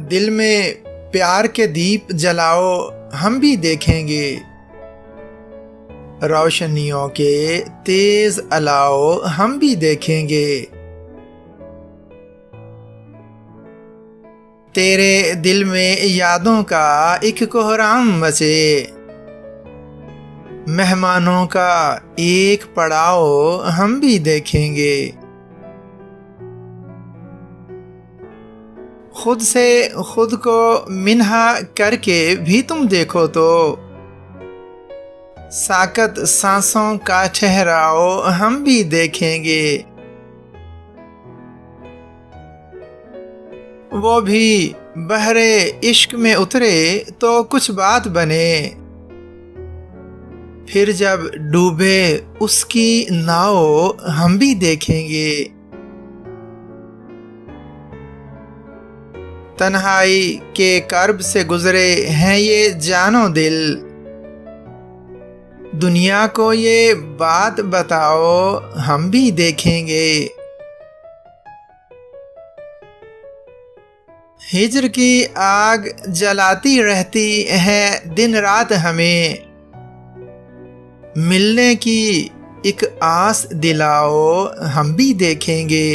दिल में प्यार के दीप जलाओ, हम भी देखेंगे। रोशनियों के तेज अलाओ, हम भी देखेंगे। तेरे दिल में यादों का एक कोहराम मचे, मेहमानों का एक पड़ाव हम भी देखेंगे। खुद से खुद को मिन्हा करके भी तुम देखो तो, साकत सांसों का ठहराव हम भी देखेंगे। वो भी बहरे इश्क में उतरे तो कुछ बात बने, फिर जब डूबे उसकी नाव हम भी देखेंगे। तन्हाई के कर्ब से गुजरे हैं ये जानो दिल, दुनिया को ये बात बताओ, हम भी देखेंगे। हिज्र की आग जलाती रहती है दिन रात हमें, मिलने की एक आस दिलाओ, हम भी देखेंगे।